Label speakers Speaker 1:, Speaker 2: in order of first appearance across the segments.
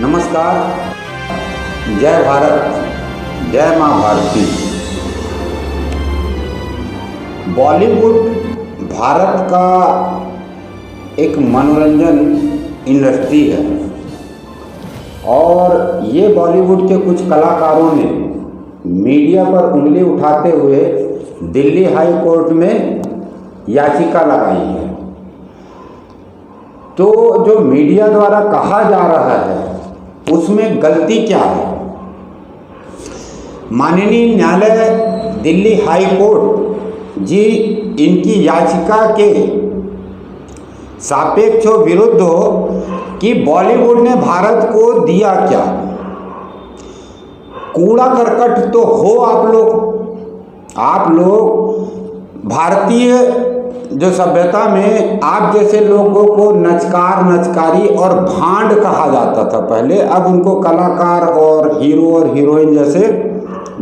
Speaker 1: नमस्कार, जय भारत, जय माँ भारती। बॉलीवुड भारत का एक मनोरंजन इंडस्ट्री है और ये बॉलीवुड के कुछ कलाकारों ने मीडिया पर उंगली उठाते हुए दिल्ली हाई कोर्ट में याचिका लगाई है। तो जो मीडिया द्वारा कहा जा रहा है उसमें गलती क्या है? माननीय न्यायालय दिल्ली हाई कोर्ट जी इनकी याचिका के सापेक्ष विरुद्ध हो कि बॉलीवुड ने भारत को दिया क्या। कूड़ा करकट तो हो आप लोग भारतीय जो सभ्यता में आप जैसे लोगों को नचकार नचकारी और भांड कहा जाता था पहले, अब उनको कलाकार और हीरो और हीरोइन जैसे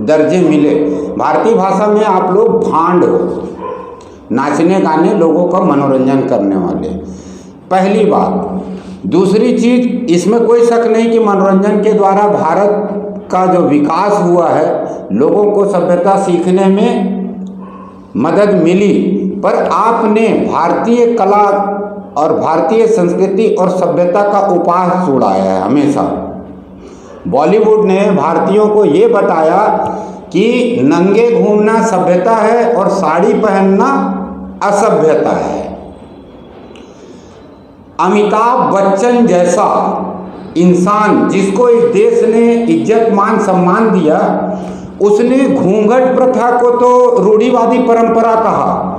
Speaker 1: दर्जे मिले। भारतीय भाषा में आप लोग भांड हो, नाचने गाने लोगों का मनोरंजन करने वाले। पहली बात। दूसरी चीज, इसमें कोई शक नहीं कि मनोरंजन के द्वारा भारत का जो विकास हुआ है, लोगों को सभ्यता सीखने में मदद मिली, पर आपने भारतीय कला और भारतीय संस्कृति और सभ्यता का उपहास उड़ाया है हमेशा। बॉलीवुड ने भारतीयों को ये बताया कि नंगे घूमना सभ्यता है और साड़ी पहनना असभ्यता है। अमिताभ बच्चन जैसा इंसान जिसको इस देश ने इज्जत मान सम्मान दिया, उसने घूंघट प्रथा को तो रूढ़िवादी परंपरा कहा,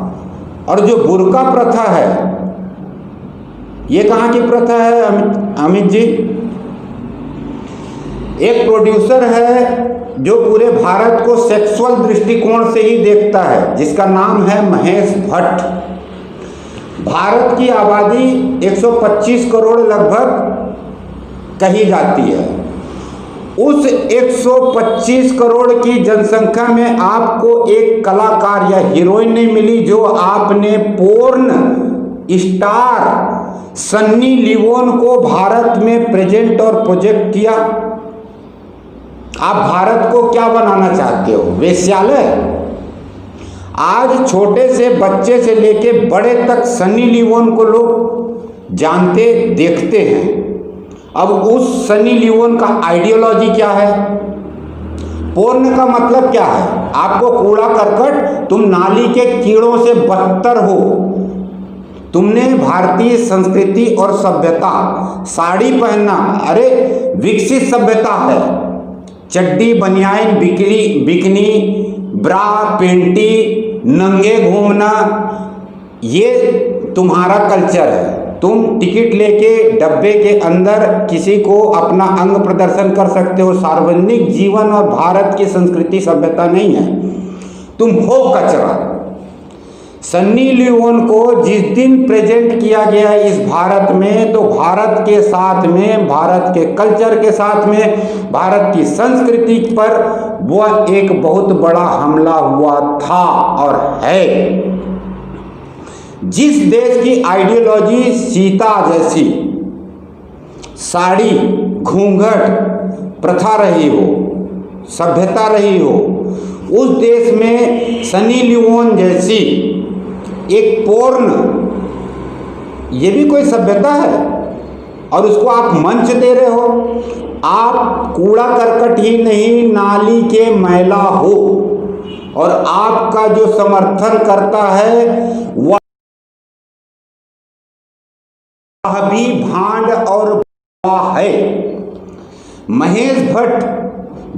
Speaker 1: और जो बुर्का प्रथा है ये कहाँ की प्रथा है अमित जी? एक प्रोड्यूसर है जो पूरे भारत को सेक्सुअल दृष्टिकोण से ही देखता है, जिसका नाम है महेश भट्ट। भारत की आबादी 125 करोड़ लगभग कही जाती है। उस 125 करोड़ की जनसंख्या में आपको एक कलाकार या हीरोइन नहीं मिली जो आपने पोर्न स्टार सन्नी लियोन को भारत में प्रेजेंट और प्रोजेक्ट किया। आप भारत को क्या बनाना चाहते हो? वेश्यालय? आज छोटे से बच्चे से लेके बड़े तक सन्नी लियोन को लोग जानते देखते हैं। अब उस सनी लियोन का आइडियोलॉजी क्या है? पोर्न का मतलब क्या है? आपको कूड़ा करकट, तुम नाली के कीड़ों से बदतर हो। तुमने भारतीय संस्कृति और सभ्यता, साड़ी पहनना, अरे विकसित सभ्यता है। चड्डी बनियान बिकनी ब्रा पेंटी नंगे घूमना, ये तुम्हारा कल्चर है। तुम टिकट लेके डब्बे के अंदर किसी को अपना अंग प्रदर्शन कर सकते हो। सार्वजनिक जीवन और भारत की संस्कृति सभ्यता नहीं है। तुम हो कचरा। सन्नी लियोन को जिस दिन प्रेजेंट किया गया इस भारत में, तो भारत के साथ में, भारत के कल्चर के साथ में, भारत की संस्कृति पर वह एक बहुत बड़ा हमला हुआ था और है। जिस देश की आइडियोलॉजी सीता जैसी साड़ी घूंघट प्रथा रही हो, सभ्यता रही हो, उस देश में सनी लियोन जैसी एक पोर्न, ये भी कोई सभ्यता है? और उसको आप मंच दे रहे हो। आप कूड़ा करकट ही नहीं, नाली के मैला हो, और आपका जो समर्थन करता है वह भी भांड और है। महेश भट्ट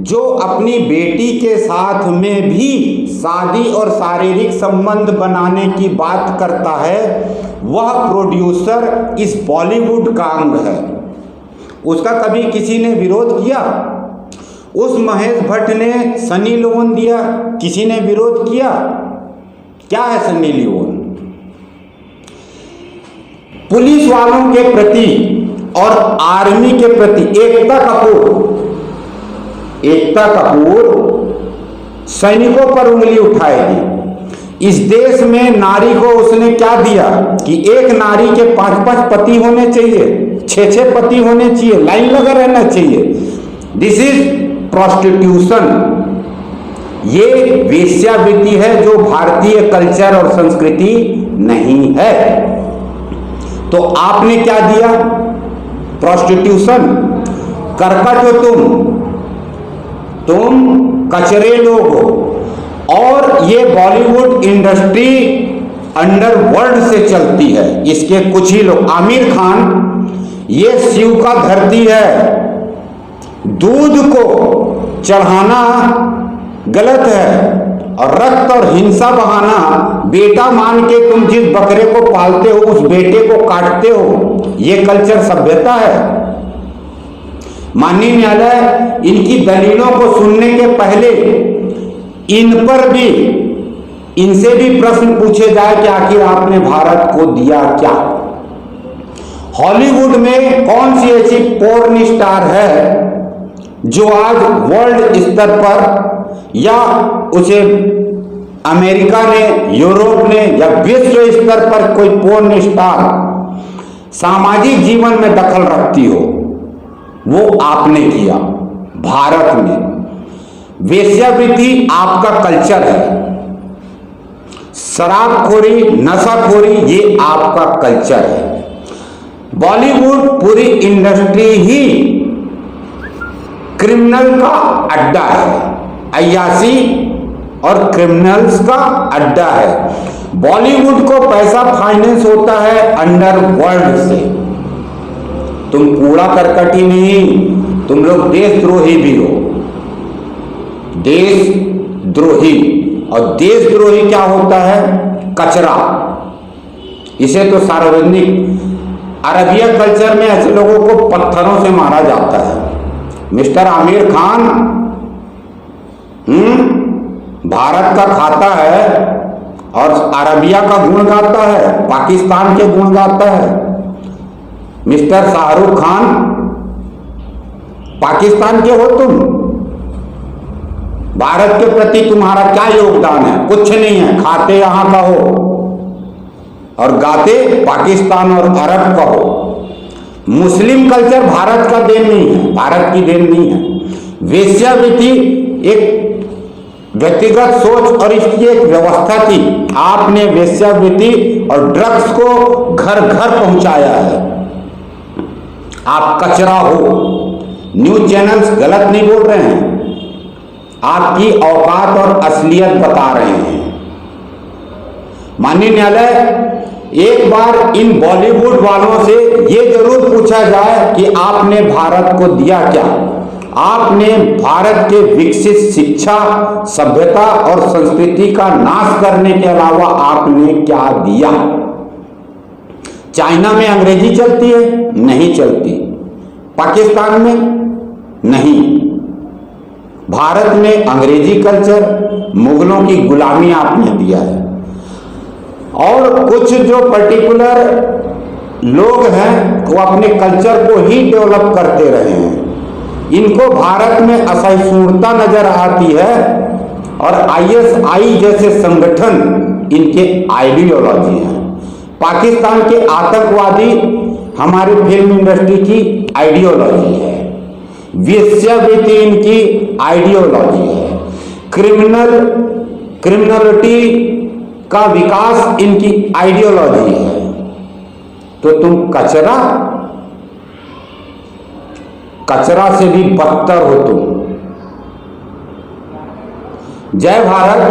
Speaker 1: जो अपनी बेटी के साथ में भी शादी और शारीरिक संबंध बनाने की बात करता है, वह प्रोड्यूसर इस बॉलीवुड का अंग है। उसका कभी किसी ने विरोध किया? उस महेश भट्ट ने सनी लियोन दिया, किसी ने विरोध किया? क्या है सनी लियोन? पुलिस वालों के प्रति और आर्मी के प्रति एकता कपूर सैनिकों पर उंगली उठाएगी। इस देश में नारी को उसने क्या दिया कि एक नारी के 5-5 पति होने चाहिए, 6-6 पति होने चाहिए, लाइन लगा रहना चाहिए। This is prostitution. ये वेश्यावृत्ति है जो भारतीय कल्चर और संस्कृति नहीं है। तो आपने क्या दिया? प्रोस्टिट्यूशन। करकट हो तुम कचरे लोग हो। और ये बॉलीवुड इंडस्ट्री अंडरवर्ल्ड से चलती है। इसके कुछ ही लोग, आमिर खान, ये शिव का धरती है, दूध को चढ़ाना गलत है और रक्त और हिंसा बहाना, बेटा मान के तुम जिस बकरे को पालते हो उस बेटे को काटते हो, ये कल्चर सभ्यता है? माननीय न्यायालय इनकी दलीलों को सुनने के पहले इनसे भी प्रश्न पूछे जाए कि आखिर आपने भारत को दिया क्या? हॉलीवुड में कौन सी ऐसी पोर्न स्टार है जो आज वर्ल्ड स्तर पर या उसे अमेरिका ने, यूरोप ने या विश्व स्तर पर कोई पोर्न स्टार सामाजिक जीवन में दखल रखती हो? वो आपने किया। भारत में वेश्यावृत्ति आपका कल्चर है, शराबखोरी, नशाखोरी ये आपका कल्चर है। बॉलीवुड पूरी इंडस्ट्री ही क्रिमिनल का अड्डा है, अय्याशी और क्रिमिनल्स का अड्डा है। बॉलीवुड को पैसा फाइनेंस होता है अंडरवर्ल्ड से। तुम कूड़ा करकट ही नहीं, तुम लोग देशद्रोही भी हो। देशद्रोही, और देशद्रोही क्या होता है? कचरा। इसे तो सार्वजनिक अरबिया कल्चर में ऐसे लोगों को पत्थरों से मारा जाता है। मिस्टर आमिर खान भारत का खाता है और अरबिया का गुण गाता है, पाकिस्तान के गुण गाता है। मिस्टर शाहरुख खान, पाकिस्तान के हो तुम? भारत के प्रति तुम्हारा क्या योगदान है? कुछ नहीं है। खाते यहां का हो और गाते पाकिस्तान और अरब का हो। मुस्लिम कल्चर भारत का देन नहीं है, भारत की देन नहीं है। वेश्यावृत्ति एक व्यक्तिगत सोच और इसकी एक व्यवस्था थी। आपने वेश्यावृत्ति और ड्रग्स को घर घर पहुंचाया है। आप कचरा हो। न्यूज चैनल्स गलत नहीं बोल रहे हैं, आपकी औकात और असलियत बता रहे हैं। माननीय न्यायालय एक बार इन बॉलीवुड वालों से ये जरूर पूछा जाए कि आपने भारत को दिया क्या? आपने भारत के विकसित शिक्षा, सभ्यता और संस्कृति का नाश करने के अलावा आपने क्या दिया? चाइना में अंग्रेजी चलती है? नहीं चलती। पाकिस्तान में? नहीं। भारत में अंग्रेजी कल्चर, मुगलों की गुलामी आपने दिया है। और कुछ जो पर्टिकुलर लोग हैं वो अपने कल्चर को ही डेवलप करते रहे हैं। इनको भारत में असहिष्णुता नजर आती है और आईएसआई जैसे संगठन इनके आइडियोलॉजी हैं। पाकिस्तान के आतंकवादी हमारी फिल्म इंडस्ट्री की आइडियोलॉजी है। वेश्यावृत्ति इनकी आइडियोलॉजी है। क्रिमिनलिटी का विकास इनकी आइडियोलॉजी है। तो तुम कचरा से भी बदतर हो तुम। जय भारत।